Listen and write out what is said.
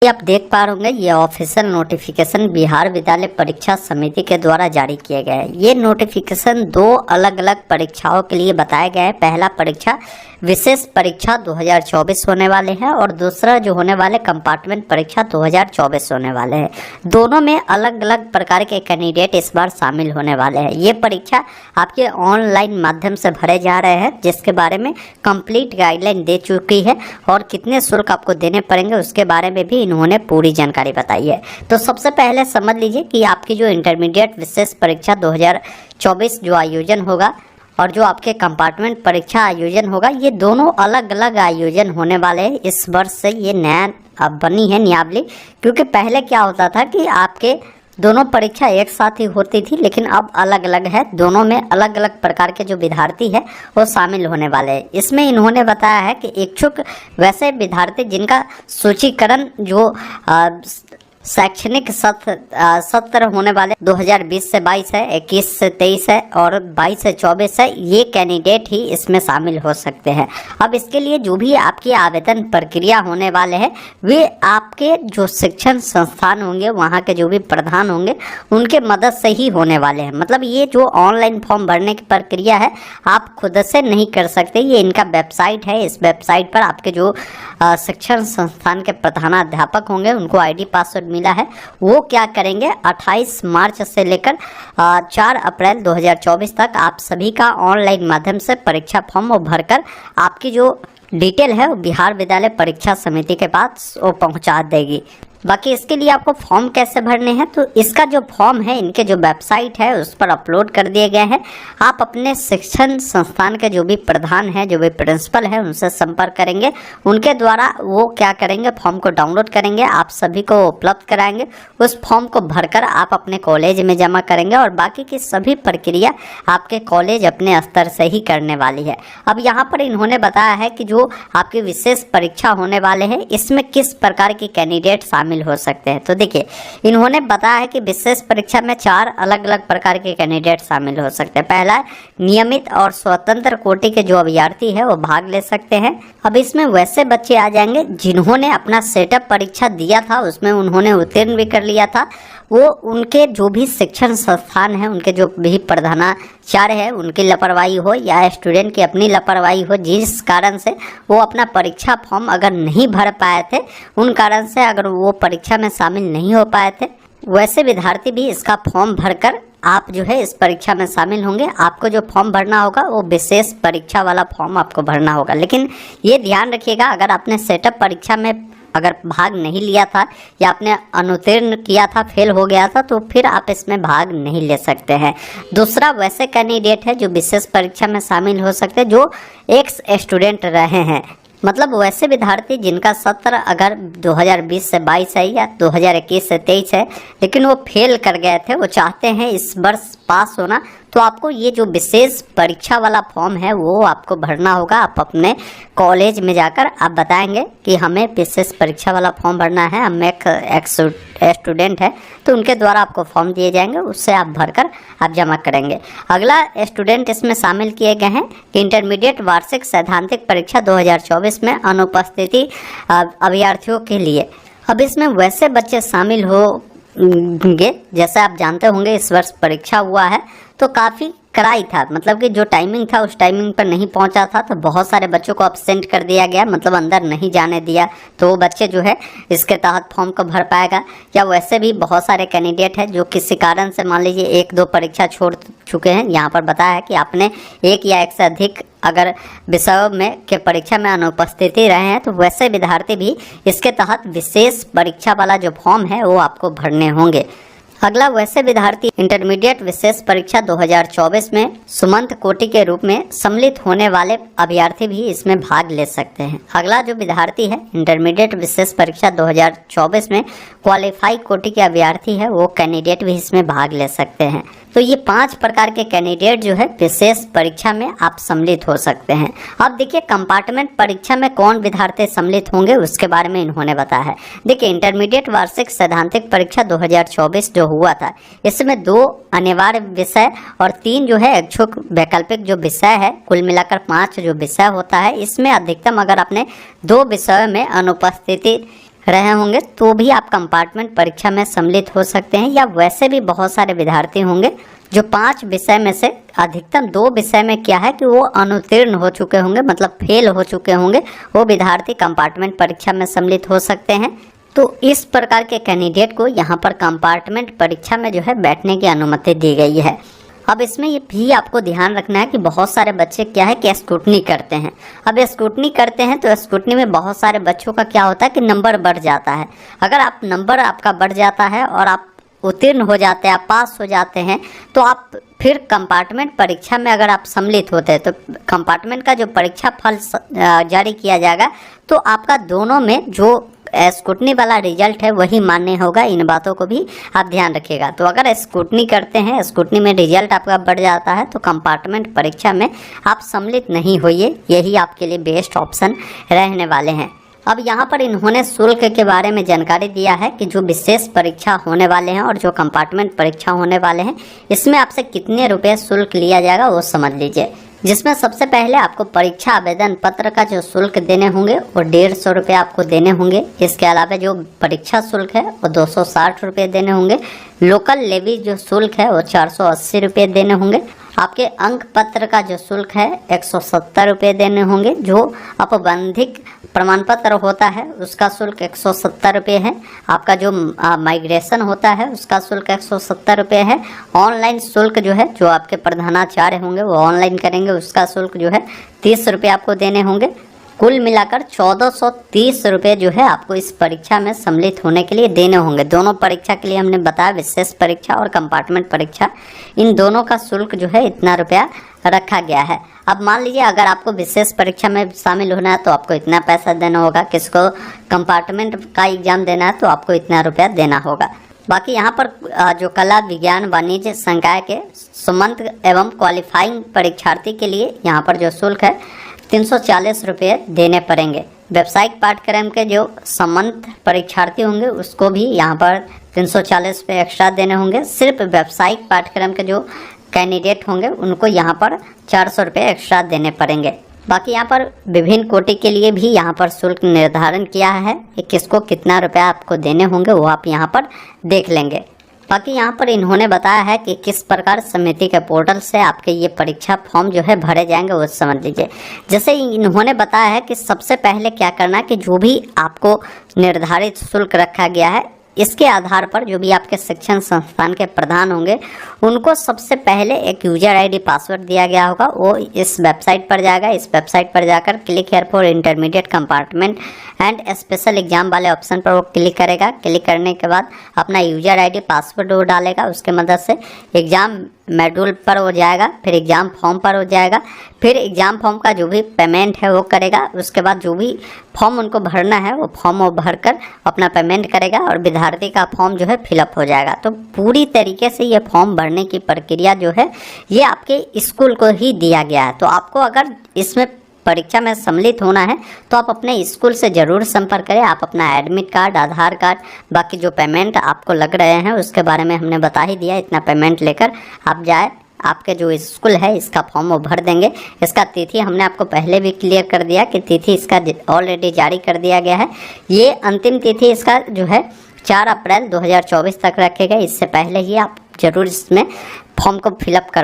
ये आप देख पा रहे होंगे, ये ऑफिशियल नोटिफिकेशन बिहार विद्यालय परीक्षा समिति के द्वारा जारी किया गया है। ये नोटिफिकेशन दो अलग अलग परीक्षाओं के लिए बताया गया है। पहला परीक्षा विशेष परीक्षा 2024 होने वाले हैं और दूसरा जो होने वाले कंपार्टमेंट परीक्षा 2024 होने वाले हैं। दोनों में अलग अलग प्रकार के कैंडिडेट इस बार शामिल होने वाले हैं। ये परीक्षा आपके ऑनलाइन माध्यम से भरे जा रहे हैं, जिसके बारे में कंप्लीट गाइडलाइन दे चुकी है और कितने शुल्क आपको देने पड़ेंगे उसके बारे में भी इन्होंने पूरी जानकारी बताई है। तो सबसे पहले समझ लीजिए कि आपकी जो इंटरमीडिएट विशेष परीक्षा 2024 जो आयोजन होगा और जो आपके कंपार्टमेंट परीक्षा आयोजन होगा, ये दोनों अलग अलग आयोजन होने वाले हैं। इस वर्ष से ये नया अब बनी है नियमावली, क्योंकि पहले क्या होता था कि आपके दोनों परीक्षा एक साथ ही होती थी, लेकिन अब अलग अलग है। दोनों में अलग अलग प्रकार के जो विद्यार्थी है वो शामिल होने वाले हैं। इसमें इन्होंने बताया है कि इच्छुक वैसे विद्यार्थी जिनका सूचीकरण जो शैक्षणिक सत्र होने वाले 2020 से 22 है, 21 से 23 है और 22 से 24 है, ये कैंडिडेट ही इसमें शामिल हो सकते हैं। अब इसके लिए जो भी आपकी आवेदन प्रक्रिया होने वाले हैं, वे आपके जो शिक्षण संस्थान होंगे, वहाँ के जो भी प्रधान होंगे, उनके मदद से ही होने वाले हैं। मतलब ये जो ऑनलाइन फॉर्म भरने की प्रक्रिया है, आप खुद से नहीं कर सकते। ये इनका वेबसाइट है। इस वेबसाइट पर आपके जो शिक्षण संस्थान के प्रधानाध्यापक होंगे, उनको ID पासवर्ड मिला है, वो क्या करेंगे 28 मार्च से लेकर 4 अप्रैल 2024 तक आप सभी का ऑनलाइन माध्यम से परीक्षा फॉर्म भरकर आपकी जो डिटेल है वो बिहार विद्यालय परीक्षा समिति के पास वो पहुंचा देगी। बाकी इसके लिए आपको फॉर्म कैसे भरने हैं, तो इसका जो फॉर्म है इनके जो वेबसाइट है उस पर अपलोड कर दिए गए हैं। आप अपने शिक्षण संस्थान के जो भी प्रधान हैं, जो भी प्रिंसिपल है, उनसे संपर्क करेंगे। उनके द्वारा वो क्या करेंगे, फॉर्म को डाउनलोड करेंगे, आप सभी को उपलब्ध कराएंगे। उस फॉर्म को भरकर आप अपने कॉलेज में जमा करेंगे और बाकी की सभी प्रक्रिया आपके कॉलेज अपने स्तर से ही करने वाली है। अब यहाँ पर इन्होंने बताया है कि जो आपकी विशेष परीक्षा होने वाले हैं, इसमें किस प्रकार के कैंडिडेट शामिल हो सकते हैं। तो देखिए, इन्होंने बताया है कि विशेष परीक्षा में 4 अलग अलग प्रकार के कैंडिडेट शामिल हो सकते हैं। पहला, नियमित और स्वतंत्र कोटि के जो अभ्यर्थी है वो भाग ले सकते हैं। अब इसमें वैसे बच्चे आ जाएंगे जिन्होंने अपना सेटअप परीक्षा दिया था, उसमें उन्होंने उत्तीर्ण भी कर लिया था। वो उनके जो भी शिक्षण संस्थान है, उनके जो भी प्रधानाचार्य है, उनकी लापरवाही हो या स्टूडेंट की अपनी लापरवाही हो, जिस कारण से वो अपना परीक्षा फॉर्म अगर नहीं भर पाए थे, उन कारण से अगर वो परीक्षा में शामिल नहीं हो पाए थे, वैसे विद्यार्थी भी इसका फॉर्म भरकर आप जो है इस परीक्षा में शामिल होंगे। आपको जो फॉर्म भरना होगा वो विशेष परीक्षा वाला फॉर्म आपको भरना होगा। लेकिन ये ध्यान रखिएगा, अगर आपने सेटअप परीक्षा में अगर भाग नहीं लिया था या आपने अनुत्तीर्ण किया था, फेल हो गया था, तो फिर आप इसमें भाग नहीं ले सकते हैं। दूसरा, वैसे कैंडिडेट है जो विशेष परीक्षा में शामिल हो सकते हैं जो एक्स स्टूडेंट रहे हैं। मतलब वैसे विद्यार्थी जिनका सत्र अगर 2020 से 22 है या 2021 से 23 है, लेकिन वो फेल कर गए थे, वो चाहते हैं इस वर्ष पास होना, तो आपको ये जो विशेष परीक्षा वाला फॉर्म है वो आपको भरना होगा। आप अपने कॉलेज में जाकर आप बताएंगे कि हमें विशेष परीक्षा वाला फॉर्म भरना है, हम एक स्टूडेंट है, तो उनके द्वारा आपको फॉर्म दिए जाएंगे, उससे आप भरकर आप जमा करेंगे। अगला स्टूडेंट इसमें शामिल किए गए हैं कि इंटरमीडिएट वार्षिक सैद्धांतिक परीक्षा 2024 में अनुपस्थिति अभ्यर्थियों के लिए। अब इसमें वैसे बच्चे शामिल होंगे, जैसे आप जानते होंगे इस वर्ष परीक्षा हुआ है तो काफ़ी कड़ाई था, मतलब कि जो टाइमिंग था उस टाइमिंग पर नहीं पहुंचा था, तो बहुत सारे बच्चों को अब्सेंट कर दिया गया, मतलब अंदर नहीं जाने दिया। तो वो बच्चे जो है इसके तहत फॉर्म को भर पाएगा। या वैसे भी बहुत सारे कैंडिडेट हैं जो किसी कारण से मान लीजिए 1-2 परीक्षा छोड़ चुके हैं। यहाँ पर बताया है कि आपने एक या एक से अधिक अगर विषयों में के परीक्षा में अनुपस्थिति रहे हैं, तो वैसे विद्यार्थी भी इसके तहत विशेष परीक्षा वाला जो फॉर्म है वो आपको भरने होंगे। अगला, वैसे विद्यार्थी इंटरमीडिएट विशेष परीक्षा 2024 में सुमंत कोटि के रूप में सम्मिलित होने वाले अभ्यर्थी भी इसमें भाग ले सकते हैं। अगला जो विद्यार्थी है इंटरमीडिएट विशेष परीक्षा 2024 में क्वालिफाई कोटि के अभ्यर्थी है, वो कैंडिडेट भी इसमें भाग ले सकते हैं। तो ये 5 प्रकार के कैंडिडेट जो है विशेष परीक्षा में आप सम्मिलित हो सकते हैं। अब देखिए, कंपार्टमेंट परीक्षा में कौन विद्यार्थी सम्मिलित होंगे उसके बारे में इन्होंने बताया है। देखिए, इंटरमीडिएट वार्षिक सैद्धांतिक परीक्षा 2024 जो हुआ था, इसमें 2 अनिवार्य विषय और 3 जो है इच्छुक वैकल्पिक जो विषय है, कुल मिलाकर 5 जो विषय होता है। इसमें अधिकतम अगर आपने 2 विषयों में अनुपस्थिति रहे होंगे तो भी आप कंपार्टमेंट परीक्षा में सम्मिलित हो सकते हैं, या वैसे भी बहुत सारे विद्यार्थी होंगे जो 5 विषय में से अधिकतम 2 विषय में क्या है कि वो अनुत्तीर्ण हो चुके होंगे, मतलब फेल हो चुके होंगे, वो विद्यार्थी कंपार्टमेंट परीक्षा में सम्मिलित हो सकते हैं। तो इस प्रकार के कैंडिडेट को यहाँ पर कंपार्टमेंट परीक्षा में जो है बैठने की अनुमति दी गई है। अब इसमें ये भी आपको ध्यान रखना है कि बहुत सारे बच्चे क्या है कि स्क्रूटनी करते हैं। अब स्क्रूटनी करते हैं तो स्क्रूटनी में बहुत सारे बच्चों का क्या होता है कि नंबर बढ़ जाता है। अगर आप नंबर आपका बढ़ जाता है और आप उत्तीर्ण हो जाते हैं, आप पास हो जाते हैं, तो आप फिर कंपार्टमेंट परीक्षा में अगर आप सम्मिलित होते हैं तो कंपार्टमेंट का जो परीक्षा फल जारी किया जाएगा तो आपका दोनों में जो स्क्रूटनी वाला रिजल्ट है वही मान्य होगा। इन बातों को भी आप ध्यान रखिएगा। तो अगर स्क्रूटनी करते हैं, स्क्रूटनी में रिजल्ट आपका बढ़ जाता है तो कंपार्टमेंट परीक्षा में आप सम्मिलित नहीं होइए, यही आपके लिए बेस्ट ऑप्शन रहने वाले हैं। अब यहाँ पर इन्होंने शुल्क के बारे में जानकारी दिया है कि जो विशेष परीक्षा होने वाले हैं और जो कंपार्टमेंट परीक्षा होने वाले हैं इसमें आपसे कितने रुपये शुल्क लिया जाएगा वो समझ लीजिए। जिसमें सबसे पहले आपको परीक्षा आवेदन पत्र का जो शुल्क देने होंगे वो 150 रुपये आपको देने होंगे। इसके अलावा जो परीक्षा शुल्क है वो 260 रुपये देने होंगे। लोकल लेवी जो शुल्क है वो 480 रुपये देने होंगे। आपके अंक पत्र का जो शुल्क है 170 रुपये देने होंगे। जो औपबंधिक प्रमाण पत्र होता है उसका शुल्क 170 रुपये है। आपका जो माइग्रेशन होता है उसका शुल्क 170 रुपये है। ऑनलाइन शुल्क जो है, जो आपके प्रधानाचार्य होंगे वो ऑनलाइन करेंगे, उसका शुल्क जो है 30 रुपये आपको देने होंगे। कुल मिलाकर 1430 रुपये जो है आपको इस परीक्षा में सम्मिलित होने के लिए देने होंगे। दोनों परीक्षा के लिए हमने बताया, विशेष परीक्षा और कंपार्टमेंट परीक्षा, इन दोनों का शुल्क जो है इतना रुपया रखा गया है। अब मान लीजिए अगर आपको विशेष परीक्षा में शामिल होना है तो आपको इतना पैसा देना होगा, किसको कंपार्टमेंट का एग्जाम देना है तो आपको इतना रुपया देना होगा। बाकी यहाँ पर जो कला विज्ञान वाणिज्य संकाय के सुमंत एवं क्वालिफाइंग परीक्षार्थी के लिए यहाँ पर जो शुल्क है 340 रुपये देने पड़ेंगे। व्यावसायिक पाठ्यक्रम के जो संबंध परीक्षार्थी होंगे उसको भी यहाँ पर 340 रुपये एक्स्ट्रा देने होंगे। सिर्फ व्यावसायिक पाठ्यक्रम के जो कैंडिडेट होंगे उनको यहाँ पर 400 रुपये एक्स्ट्रा देने पड़ेंगे। बाकी यहाँ पर विभिन्न कोटि के लिए भी यहाँ पर शुल्क निर्धारण किया है कि किसको कितना रुपया आपको देने होंगे, वो आप यहाँ पर देख लेंगे। बाकी यहाँ पर इन्होंने बताया है कि किस प्रकार समिति के पोर्टल से आपके ये परीक्षा फॉर्म जो है भरे जाएंगे, वो समझ लीजिए। जैसे इन्होंने बताया है कि सबसे पहले क्या करना है कि जो भी आपको निर्धारित शुल्क रखा गया है इसके आधार पर जो भी आपके शिक्षण संस्थान के प्रधान होंगे उनको सबसे पहले एक यूजर आईडी पासवर्ड दिया गया होगा, वो इस वेबसाइट पर जाएगा। इस वेबसाइट पर जाकर click here for intermediate compartment and special exam वाले ऑप्शन पर वो क्लिक करेगा। क्लिक करने के बाद अपना यूजर आईडी पासवर्ड वो डालेगा, उसके मदद से एग्ज़ाम मॉड्यूल पर हो जाएगा, फिर एग्ज़ाम फॉर्म पर हो जाएगा, फिर एग्ज़ाम फॉर्म का जो भी पेमेंट है वो करेगा। उसके बाद जो भी फॉर्म उनको भरना है वो फॉर्म वो भरकर अपना पेमेंट करेगा और विद्यार्थी का फॉर्म जो है फिलअप हो जाएगा। तो पूरी तरीके से ये फॉर्म भरने की प्रक्रिया जो है ये आपके स्कूल को ही दिया गया है। तो आपको अगर इसमें परीक्षा में सम्मिलित होना है तो आप अपने स्कूल से ज़रूर संपर्क करें। आप अपना एडमिट कार्ड, आधार कार्ड, बाकी जो पेमेंट आपको लग रहे हैं उसके बारे में हमने बता ही दिया। इतना पेमेंट लेकर आप जाए, आपके जो स्कूल है इसका फॉर्म वो भर देंगे। इसका तिथि हमने आपको पहले भी क्लियर कर दिया कि तिथि इसका ऑलरेडी जारी कर दिया गया है। ये अंतिम तिथि इसका जो है 4 अप्रैल 2024 तक रखेगा। इससे पहले ही आप ज़रूर इसमें फॉर्म को फिलअप कर